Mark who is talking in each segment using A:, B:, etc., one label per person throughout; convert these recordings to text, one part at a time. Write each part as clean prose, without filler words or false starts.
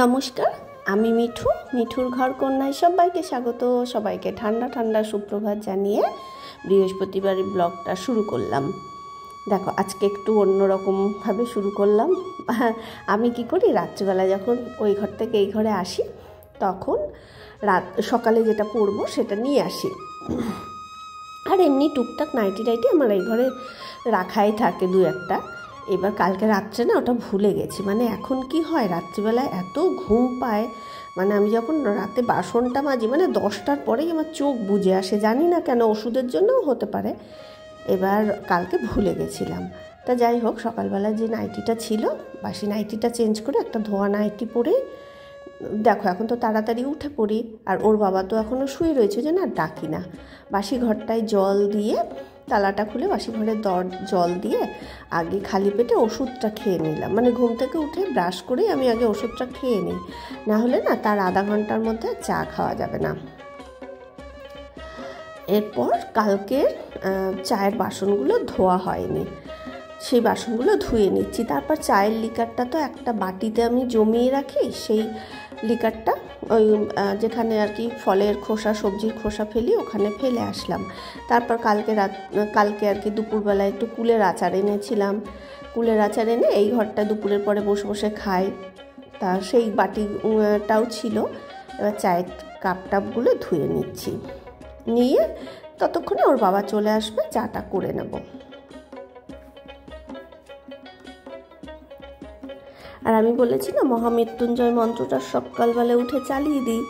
A: নমস্কার, আমি মিঠু। মিঠুর ঘর কন্যায় সবাইকে স্বাগত। সবাইকে ঠান্ডা ঠান্ডা সুপ্রভাত জানিয়ে বৃহস্পতিবারের ব্লগটা শুরু করলাম। দেখো, আজকে একটু অন্যরকমভাবে শুরু করলাম। আমি কি করি, রাত্রিবেলা যখন ওই ঘর থেকে এই ঘরে আসি তখন সকালে যেটা পরবো সেটা নিয়ে আসি। আর এমনি টুকটাক নাইটি আমার এই ঘরে রাখাই থাকে দু একটা। এবার কালকে রাত্রে না ওটা ভুলে গেছি। মানে এখন কি হয়, রাত্রিবেলায় এত ঘুম পায়, মানে আমি যখন রাতে বাসনটা মাজি মানে 10টার পরেই আমার চোখ বুজে আসে, জানি না কেন, ওষুধের জন্যও হতে পারে। এবার কালকে ভুলে গেছিলাম। তা যাই হোক, সকালবেলা যে নাইটিটা ছিল, বাসি নাইটিটা চেঞ্জ করে একটা ধোয়া নাইটি পরে দেখো এখন তো তাড়াতাড়ি উঠে পড়ি। আর ওর বাবা তো এখনও শুয়ে রয়েছে, যে না ডাকি না। বাসি ঘরটায় জল দিয়ে, তালাটা খুলে বাসি ঘরে জল দিয়ে আগে খালি পেটে ওষুধটা খেয়ে নিলাম। মানে ঘুম থেকে উঠে ব্রাশ করেই আমি আগে ওষুধটা খেয়ে নিই, না হলে না তার আধা ঘন্টার মধ্যে চা খাওয়া যাবে না। এরপর কালকে চায়ের বাসনগুলো ধোয়া হয়নি, সেই বাসনগুলো ধুয়ে নিচ্ছি। তারপর চায়ের লিকারটা তো একটা বাটিতে আমি জমিয়ে রাখি, সেই লিকারটা ওই যেখানে আর কি ফলের খোসা, সবজির খোসা ফেলি, ওখানে ফেলে আসলাম। তারপর কালকে আর কি দুপুরবেলায় একটু কুলের আচার এনেছিলাম। কুলের আচার এনে এই ঘরটা দুপুরের পরে বসে বসে খাই, তা সেই বাটিটাও ছিল। এবার চায়ের কাপটাপগুলো ধুয়ে নিচ্ছি, নিয়ে ততক্ষণে ওর বাবা চলে আসবে, চাটা করে নেব। আর আমি বলেছি না, মহামৃত্যুঞ্জয় মন্ত্রটা সকালবেলা উঠে চালিয়ে দিই।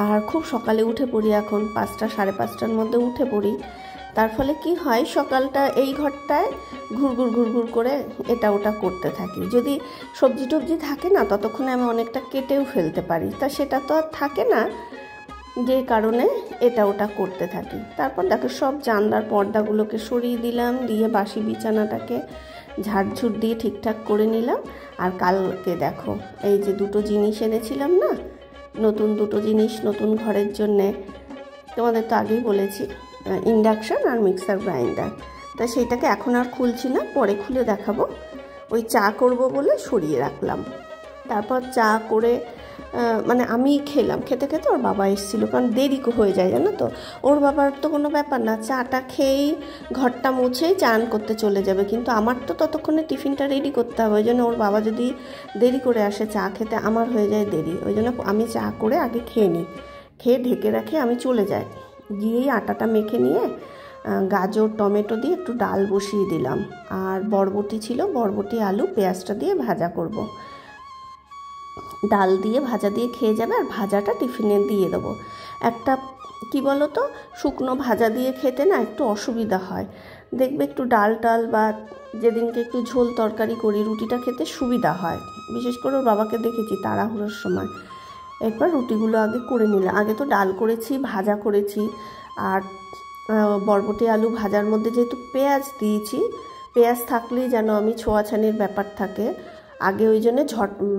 A: আর খুব সকালে উঠে পড়ি, এখন 5টা সাড়ে 5টার মধ্যে উঠে পড়ি। তার ফলে কি হয়, সকালটা এই ঘরটায় ঘুরঘুর করে এটা ওটা করতে থাকি। যদি সবজি টবজি থাকে না, ততক্ষণে আমি অনেকটা কেটেও ফেলতে পারি, তা সেটা তো আর থাকে না, যে কারণে এটা ওটা করতে থাকি। তারপর দেখো, সব জানলার পর্দাগুলোকে সরিয়ে দিলাম, দিয়ে বাসি বিছানাটাকে ঝাড়ঝুড় দিয়ে ঠিকঠাক করে নিলাম। আর কালকে দেখো, এই যে দুটো জিনিস এনেছিলাম না, নতুন দুটো জিনিস নতুন ঘরের জন্যে, তোমাদের তো আগেই বলেছি, ইন্ডাকশান আর মিক্সার গ্রাইন্ডার। তা সেইটাকে এখন আর খুলছি না, পরে খুলে দেখাবো। ওই চা করব বলে সরিয়ে রাখলাম। তারপর চা করে মানে আমি খেলাম, খেতে খেতে ওর বাবা এসেছিলো, কারণ দেরি হয়ে যায় জানো তো। ওর বাবার তো কোনো ব্যাপার না, চাটা খেয়েই ঘরটা মুছেই চান করতে চলে যাবে, কিন্তু আমার তো ততক্ষণে টিফিনটা রেডি করতে হবে। ওই জন্য ওর বাবা যদি দেরি করে আসে চা খেতে, আমার হয়ে যায় দেরি। ওই জন্য আমি চা করে আগে খেয়ে নিই, খেয়ে ঢেকে রাখে আমি চলে যাই। গিয়েই আটাটা মেখে নিয়ে গাজর টমেটো দিয়ে একটু ডাল বসিয়ে দিলাম। আর বরবটি ছিল, বরবটি আলু পেঁয়াজটা দিয়ে ভাজা করব। ডাল দিয়ে ভাজা দিয়ে খেয়ে যাবে, আর ভাজাটা টিফিনে দিয়ে দেবো। একটা কি বলো তো, শুকনো ভাজা দিয়ে খেতে না একটু অসুবিধা হয়, দেখবে একটু ডাল বা যেদিনকে একটু ঝোল তরকারি করি, রুটিটা খেতে সুবিধা হয়। বিশেষ করে ওর বাবাকে দেখেছি তাড়াহুড়োর সময়। এরপর রুটিগুলো আগে করে নিলাম। আগে তো ডাল করেছি, ভাজা করেছি, আর বরবটি আলু ভাজার মধ্যে যেহেতু পেঁয়াজ দিয়েছি, পেঁয়াজ থাকলেই যেন আমি ছোঁয়াছানির ব্যাপার থাকে আগে, ওই জন্য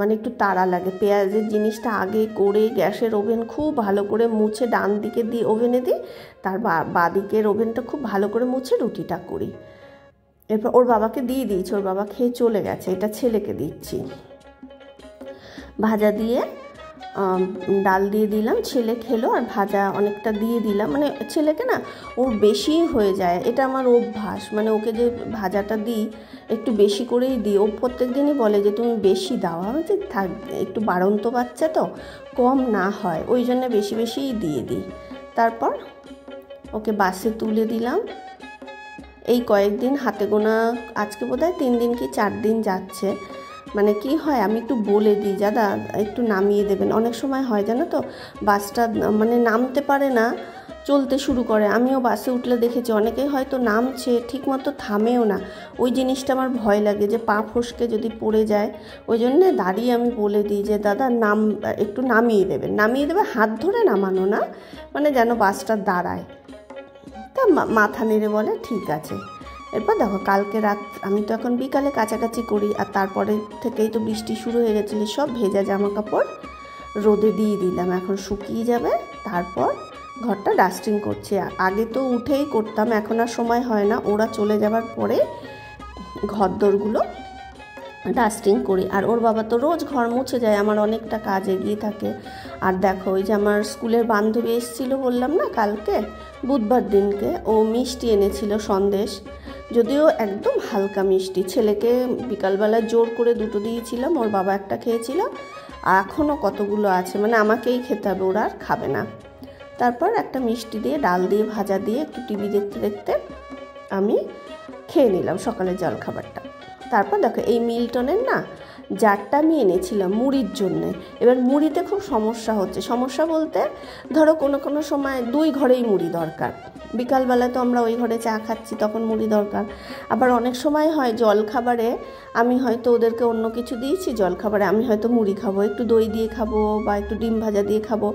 A: মানে একটু তাড়া লাগে। পেঁয়াজের জিনিসটা আগে করে গ্যাসের ওভেন খুব ভালো করে মুছে ডান দিকে দিয়ে ওভেনে দিই, তার বাঁ দিকের ওভেনটা খুব ভালো করে মুছে রুটিটা করি। এরপর ওর বাবাকে দিয়ে দিয়েছি, ওর বাবা খেয়ে চলে গেছে, এটা ছেলেকে দিচ্ছি। ভাজা দিয়ে ডাল দিয়ে দিলাম, ছেলে খেলো, আর ভাজা অনেকটা দিয়ে দিলাম। মানে ছেলেকে না ওর বেশি হয়ে যায়, এটা আমার অভ্যাস। মানে ওকে যে ভাজাটা দিই একটু বেশি করেই দিই। ও প্রত্যেক দিনই বলে যে তুমি বেশি দাও। আমি যে থাক, একটু বাড়ন্ত বাচ্চা তো, কম না হয়, ওই জন্য বেশিই দিয়ে দিই। তারপর ওকে বাসে তুলে দিলাম। এই কয়েকদিন হাতে গোনা, আজকে বোধহয় 3 দিন কি 4 দিন যাচ্ছে। মানে কি হয়, আমি একটু বলে দিই, দাদা একটু নামিয়ে দেবেন। অনেক সময় হয় জানো তো, বাসটা মানে নামতে পারে না, চলতে শুরু করে। আমিও বাসে উঠলে দেখেছি অনেকেই হয়তো নামছে, ঠিকমতো থামেও না। ওই জিনিসটা আমার ভয় লাগে, যে পা ফসকে যদি পড়ে যায়। ওই জন্যে দাঁড়িয়ে আমি বলে দিই যে দাদা একটু নামিয়ে দেবে, হাত ধরে নামানো না, মানে যেন বাসটা দাঁড়ায়। তা মাথা নেড়ে বলে ঠিক আছে। এরপর দেখো, কালকে রাত আমি তো এখন বিকালে কাছাকাছি করি, আর তারপরে থেকেই তো বৃষ্টি শুরু হয়ে গেছিলো। সব ভেজা জামা কাপড় রোদে দিয়ে দিলাম, এখন শুকিয়ে যাবে। তারপর ঘরটা ডাস্টিং করছি। আগে তো উঠেই করতাম, এখন আর সময় হয় না। ওরা চলে যাবার পরে ঘরদোরগুলো ডাস্টিং করি। আর ওর বাবা তো রোজ ঘর মুছে যায়, আমার অনেকটা কাজ এগিয়ে থাকে। আর দেখো ওই যে আমার স্কুলের বান্ধবী এসেছিলো বললাম না কালকে, বুধবার দিনকে, ও মিষ্টি এনেছিল সন্দেশ, যদিও একদম হালকা মিষ্টি। ছেলেকে বিকালবেলা জোর করে 2টো দিয়েছিলাম, ওর বাবা একটা খেয়েছিল, এখনও কতগুলো আছে, মানে আমাকেই খেতে হবে, ওরা আর খাবে না। তারপর একটা মিষ্টি দিয়ে ডাল দিয়ে ভাজা দিয়ে একটু টিভি দেখতে দেখতে আমি খেয়ে নিলাম সকালের জলখাবারটা। তারপর দেখো এই মিল্টনের না জারটা আমি এনেছিলাম মুড়ির জন্যে। এবার মুড়িতে খুব সমস্যা হচ্ছে, সমস্যা বলতে ধরো কোনো সময় 2 ঘরেই মুড়ি দরকার, বিকালবেলা তো আমরা ওই ঘরে চা খাচ্ছি, তখন মুড়ি দরকার। আবার অনেক সময় হয় জলখাবারে আমি হয়তো ওদেরকে অন্য কিছু দিয়েছি, জলখাবারে আমি হয়তো মুড়ি খাবো, একটু দই দিয়ে খাবো বা একটু ডিম ভাজা দিয়ে খাবো,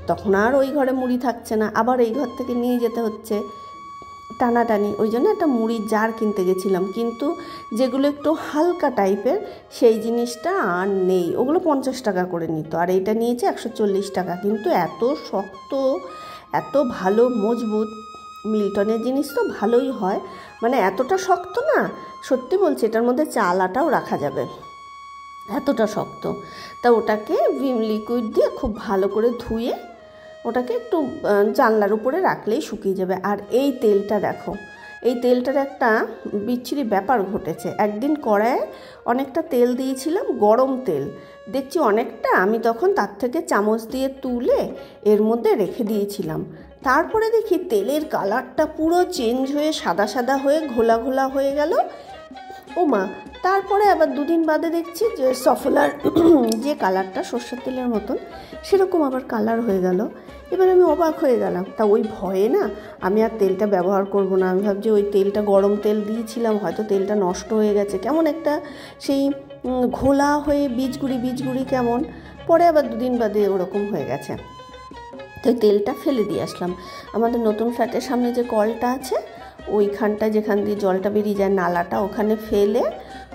A: তখন আর ওই ঘরে মুড়ি থাকছে না, আবার এই ঘর থেকে নিয়ে যেতে হচ্ছে, টানাটানি। ওই জন্য একটা মুড়ির জার কিনতে গেছিলাম, কিন্তু যেগুলো একটু হালকা টাইপের সেই জিনিসটা আর নেই, ওগুলো 50 টাকা করে নিত, আর এইটা নিয়েছে 140 টাকা। কিন্তু এত শক্ত, এত ভালো মজবুত, মিল্টনের জিনিস তো ভালোই হয়, মানে এতটা শক্ত না, সত্যি বলছি এটার মধ্যে চাল আটাও রাখা যাবে, এতটা শক্ত। তা ওটাকে ভিম লিকুইড দিয়ে খুব ভালো করে ধুয়ে ওটাকে একটু জানলার উপরে রাখলেই শুকিয়ে যাবে। আর এই তেলটা দেখো, এই তেলটার একটা বিচ্ছিরি ব্যাপার ঘটেছে। একদিন কড়ায় অনেকটা তেল দিয়েছিলাম, গরম তেল, দেখছি অনেকটা, আমি তখন তার থেকে চামচ দিয়ে তুলে এর মধ্যে রেখে দিয়েছিলাম। তারপরে দেখি তেলের কালারটা পুরো চেঞ্জ হয়ে সাদা সাদা হয়ে ঘোলা ঘোলা হয়ে গেল। ও মা, তারপরে আবার 2 দিন বাদে দেখছি যে সফলার যে কালারটা সর্ষের তেলের মতন, সেরকম আবার কালার হয়ে গেল। এবার আমি অবাক হয়ে গেলাম, তা ওই ভয়ে না আমি আর তেলটা ব্যবহার করব না। আমি ভাবছি ওই তেলটা গরম তেল দিয়েছিলাম, হয়তো তেলটা নষ্ট হয়ে গেছে, কেমন একটা সেই ঘোলা হয়ে বীজগুড়ি কেমন, পরে আবার 2 দিন বাদে ওরকম হয়ে গেছে। তো ওই তেলটা ফেলে দিয়ে আসলাম। আমাদের নতুন ফ্ল্যাটের সামনে যে কলটা আছে, ওইখানটা যেখান দিয়ে জলটা বেরিয়ে যায় নালাটা, ওখানে ফেলে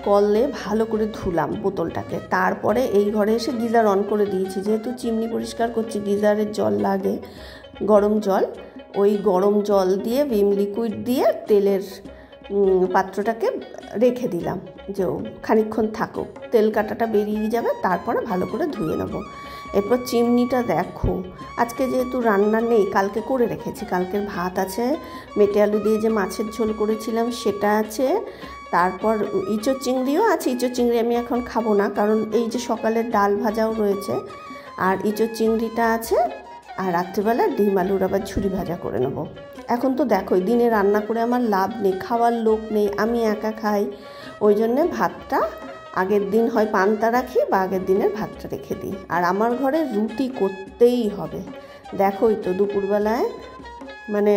A: কলে ভালো করে ধুলাম বোতলটাকে। তারপরে এই ঘরে এসে গিজার অন করে দিয়েছি, যেহেতু চিমনি পরিষ্কার করছি, গিজারের জল লাগে, গরম জল, ওই গরম জল দিয়ে ভিম লিকুইড দিয়ে তেলের পাত্রটাকে রেখে দিলাম যে খানিকক্ষণ থাকুক, তেল কাটাটা বেরিয়ে যাবে, তারপরে ভালো করে ধুয়ে নেব। এরপর চিমনিটা দেখো, আজকে যেহেতু রান্না নেই, কালকে করে রেখেছি, কালকের ভাত আছে, মেটে আলু দিয়ে যে মাছের ঝোল করেছিলাম সেটা আছে, তারপর ইঁচড় চিংড়িও আছে। ইঁচড় চিংড়ি আমি এখন খাবো না, কারণ এই যে সকালের ডাল ভাজাও রয়েছে, আর ইঁচড় চিংড়িটা আছে, আর রাত্রিবেলা ডিম আলুর আবার ঝুরি ভাজা করে নেব। এখন তো দেখো দিনে রান্না করে আমার লাভ নেই, খাওয়ার লোক নেই, আমি একা খাই, ওই জন্যে ভাতটা আগের দিন হয় পান্তা রাখি বা আগের দিনের ভাতটা রেখে দিই। আর আমার ঘরে রুটি করতেই হবে, দেখোই তো দুপুরবেলায় মানে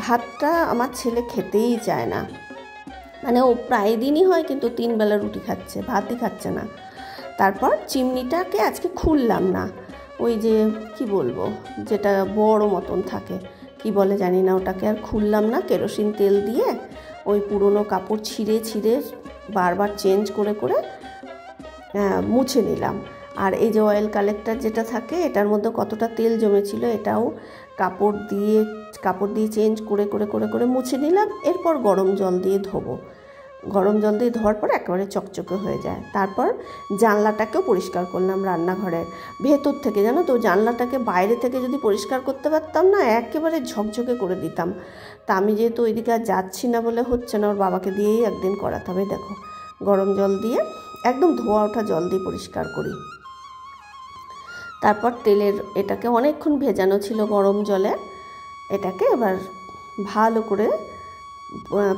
A: ভাতটা আমার ছেলে খেতেই চায় না, মানে ও প্রায় দিনই হয় কিন্তু 3 বেলা রুটি খাচ্ছে, ভাতই খাচ্ছে না। তারপর চিমনিটাকে আজকে খুললাম না, ওই যে কি বলবো, যেটা বড় মতন থাকে, কি বলে জানি না, ওটাকে আর খুললাম না। কেরোসিন তেল দিয়ে ওই পুরনো কাপড় ছিঁড়ে বারবার চেঞ্জ করে মুছে নিলাম। আর এই যে অয়েল কালেক্টর যেটা থাকে, এটার মধ্যে কতটা তেল জমেছিল, এটাও কাপড় দিয়ে চেঞ্জ করে মুছে নিলাম। এরপর গরম জল দিয়ে ধোবো, গরম জল দিয়ে ধোয়ার পর একেবারে চকচকে হয়ে যায়। তারপর জানলাটাকেও পরিষ্কার করলাম, রান্নাঘরের ভেতর থেকে, জানো তো, জানলাটাকে বাইরে থেকে যদি পরিষ্কার করতে পারতাম না, একেবারে ঝকঝকে করে দিতাম। তা আমি যেহেতু ওইদিকে আর যাচ্ছি না বলে হচ্ছে না, ওর বাবাকে দিয়েই একদিন করাতে হবে। দেখো গরম জল দিয়ে একদম ধোয়া ওঠা জল দিয়ে পরিষ্কার করি। তারপর তেলের এটাকে অনেকক্ষণ ভেজানো ছিল গরম জলে, এটাকে এবার ভালো করে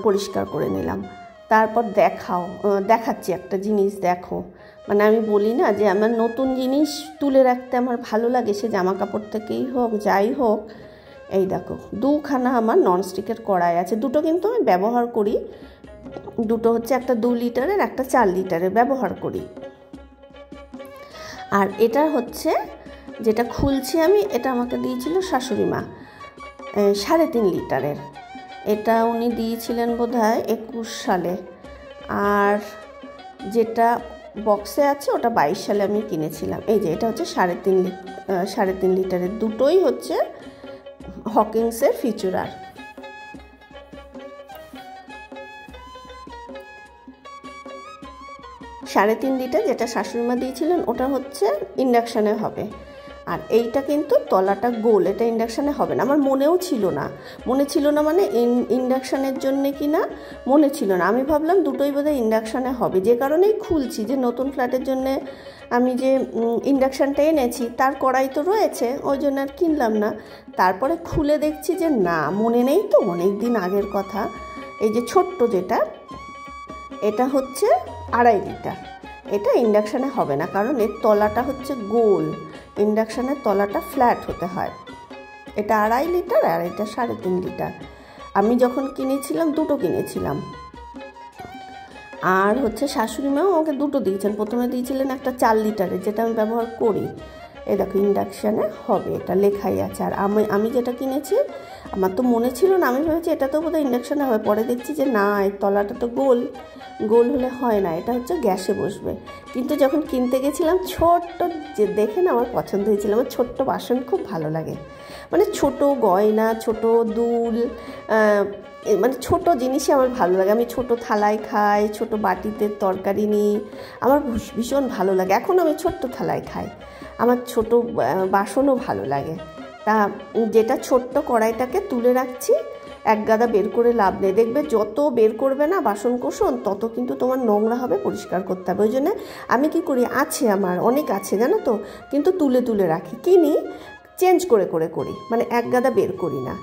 A: পরিষ্কার করে নিলাম। তারপর দেখাচ্ছি একটা জিনিস, দেখো, মানে আমি বলি না যে আমার নতুন জিনিস তুলে রাখতে আমার ভালো লাগে, সে জামা কাপড় থেকেই হোক যাই হোক। এই দেখো 2খানা আমার ননস্টিকের কড়াই আছে, 2টো কিন্তু আমি ব্যবহার করি, 2টো হচ্ছে একটা 2 লিটারের, একটা 4 লিটারের ব্যবহার করি। আর এটা হচ্ছে যেটা খুলছি আমি, এটা আমাকে দিয়েছিল শাশুড়ি মা, 3.5 লিটারের, এটা উনি দিয়েছিলেন বোধহয় 21 সালে। আর যেটা বক্সে আছে ওটা 22 সালে আমি কিনেছিলাম। এই যে এটা হচ্ছে 3.5 লিটারের, দুটোই হচ্ছে হকিংসের ফিচুরার। 3.5 লিটার যেটা শাশুড়িমা দিয়েছিলেন ওটা হচ্ছে ইন্ডাকশানে হবে, আর এইটা কিন্তু তলাটা গোল, এটা ইন্ডাকশানে হবে না। আমার মনে ছিল না মানে ইন্ডাকশানের জন্যে কি না মনে ছিল না, আমি ভাবলাম দুটোই বোধহয় ইন্ডাকশানে হবে, যে কারণেই খুলছি যে নতুন ফ্ল্যাটের জন্যে আমি যে ইন্ডাকশানটা এনেছি তার কড়াই তো রয়েছে, ওই জন্য আর কিনলাম না। তারপরে খুলে দেখছি যে না, মনে নেই তো, অনেক দিন আগের কথা। এই যে ছোট্ট যেটা, এটা হচ্ছে 2.5 লিটার, এটা ইন্ডাকশানে হবে না, কারণ এর তলাটা হচ্ছে গোল, ইন্ডাকশানের তলাটা ফ্ল্যাট হতে হয়। এটা 2.5 লিটার আর এটা 3.5 লিটার। আমি যখন কিনেছিলাম দুটো কিনেছিলাম, আর হচ্ছে শাশুড়িমাও আমাকে দুটো দিয়েছেন। প্রথমে দিয়েছিলেন একটা 4 লিটারের, যেটা আমি ব্যবহার করি। এই দেখো ইন্ডাকশানে হবে, এটা লেখাই আছে। আর আমি যেটা কিনেছি আমার তো মনে ছিল না, আমি ভেবেছি এটা তো বোধহয় ইন্ডাকশানে হবে, পরে দেখছি যে না, এর তলাটা তো গোল হলে হয় না, এটা হচ্ছে গ্যাসে বসবে। কিন্তু যখন কিনতে গেছিলাম ছোট্ট যে দেখে না আমার পছন্দ হয়েছিল, আমার ছোট্ট বাসন খুব ভালো লাগে, মানে ছোট গয়না, ছোট দুল, মানে ছোট জিনিসই আমার ভালো লাগে। আমি ছোট থালায় খাই, ছোট বাটিতে তরকারি নিই, আমার ভীষণ ভালো লাগে। এখন আমি ছোট্ট থালায় খাই, আমার ছোট বাসনও ভালো লাগে। তা যেটা ছোট্ট কড়াইটাকে তুলে রাখছি, এক গাদা বের করে লাভ নেই, দেখবে যত বের করবে না বাসন কোসন তত কিন্তু তোমার নোংরা হবে, পরিষ্কার করতে হবে। ওই জন্য আমি কি করি, আছে আমার অনেক আছে জানো তো, কিন্তু তুলে রাখি, কিনি চেঞ্জ করে করি, মানে এক গাদা বের করি না।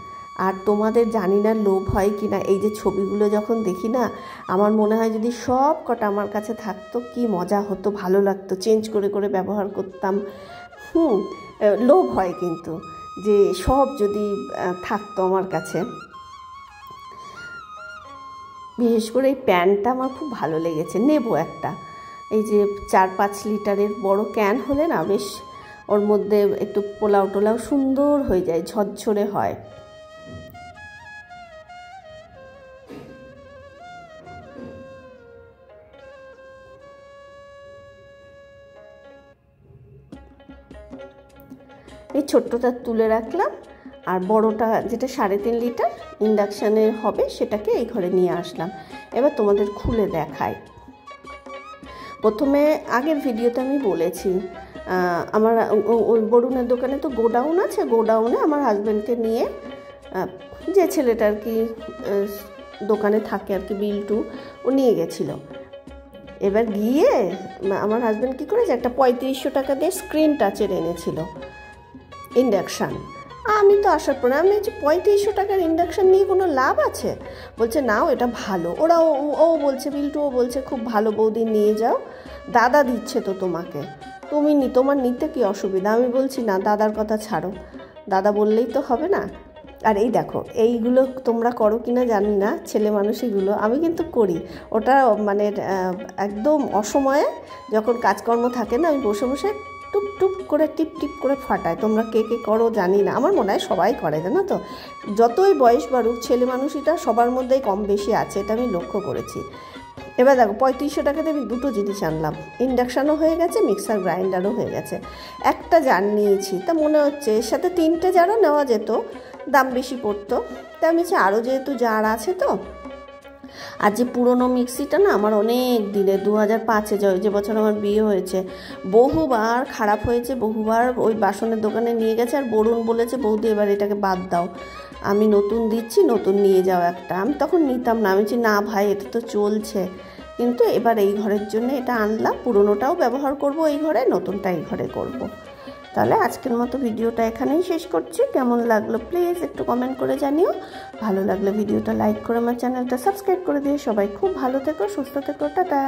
A: আর তোমাদের জানি না লোভ হয় কি না, এই যে ছবিগুলো যখন দেখি না, আমার মনে হয় যদি সব কটা আমার কাছে থাকতো কি মজা হতো, ভালো লাগতো, চেঞ্জ করে ব্যবহার করতাম। লোভ হয় কিন্তু, যে সব যদি থাকতো আমার কাছে। বিশেষ করে এই প্যানটা আমার খুব ভালো লেগেছে, নেব একটা। এই যে 4-5 লিটারের বড় ক্যান হলে না, বেশ ওর মধ্যে একটু পোলাও টোলাও সুন্দর হয়ে যায়, ঝরঝরে হয়। এই ছোট্টটা তুলে রাখলাম, আর বড়টা যেটা 3.5 লিটার ইন্ডাকশানের হবে সেটাকে এই ঘরে নিয়ে আসলাম। এবার তোমাদের খুলে দেখাই। প্রথমে আগের ভিডিওতে আমি বলেছি, আমার ওই বরুণের দোকানে তো গোডাউন আছে, গোডাউনে আমার হাজব্যান্ডকে নিয়ে, যে ছেলেটা আর কি দোকানে থাকে আর কি, বিল্টু, ও নিয়ে গেছিলো। এবার গিয়ে আমার হাজব্যান্ড কী করেছে, একটা 3500 টাকা দিয়ে স্ক্রিন টাচের এনেছিল ইন্ডাকশান। আমি তো আসার পরে আমি বলছি 3500 টাকার ইন্ডাকশান নিয়ে কোনো লাভ আছে? বলছে নাও, এটা ভালো। ও বলছে, বিল্টুও বলছে খুব ভালো বৌদি, নিয়ে যাও, দাদা দিচ্ছে তো তোমাকে, তোমার নিতে কি অসুবিধা? আমি বলছি না, দাদার কথা ছাড়ো, দাদা বললেই তো হবে না। আর এই দেখো, এইগুলো তোমরা করো কিনা জানি না, ছেলে মানুষ এগুলো, আমি কিন্তু করি। ওটা মানে একদম অসময়ে যখন কাজকর্ম থাকে না, আমি বসে বসে টুপ করে টিপ করে ফাটায়। তোমরা কে করো জানি না, আমার মনে হয় সবাই করে, জানো তো। যতই বয়স বাড়ুক, ছেলে মানুষটা সবার মধ্যেই কম বেশি আছে, এটা আমি লক্ষ্য করেছি। এবার দেখো 3500 টাকাতে আমি দুটো জিনিস আনলাম, ইন্ডাকশানও হয়ে গেছে, মিক্সার গ্রাইন্ডারও হয়ে গেছে। একটা জার নিয়েছি, তা মনে হচ্ছে এর সাথে 3টে জারও নেওয়া যেত, দাম বেশি পড়তো। তা আমি আরও যেহেতু জার আছে তো। আর যে পুরনো মিক্সিটা না, আমার অনেক দিনে 2005-এ যে বছর আমার বিয়ে হয়েছে, বহুবার খারাপ হয়েছে, বহুবার ওই বাসনের দোকানে নিয়ে গেছে, আর বরুণ বলেছে বৌদি এবার এটাকে বাদ দাও, আমি নতুন দিচ্ছি, নতুন নিয়ে যাও একটা। আমি তখন নিতাম না, আমি বলছি না ভাই, এটা তো চলছে। কিন্তু এবার এই ঘরের জন্য এটা আনলাম, পুরনোটাও ব্যবহার করব এই ঘরে, নতুনটা এই ঘরে করব। তাহলে আজকের মতো ভিডিওটা এখানেই শেষ করছি। কেমন লাগলো প্লিজ একটু কমেন্ট করে জানিও। ভালো লাগলে ভিডিওটা লাইক করে আমার চ্যানেলটা সাবস্ক্রাইব করে দিও। সবাই খুব ভালো থেকো, সুস্থ থেকো, টাটা।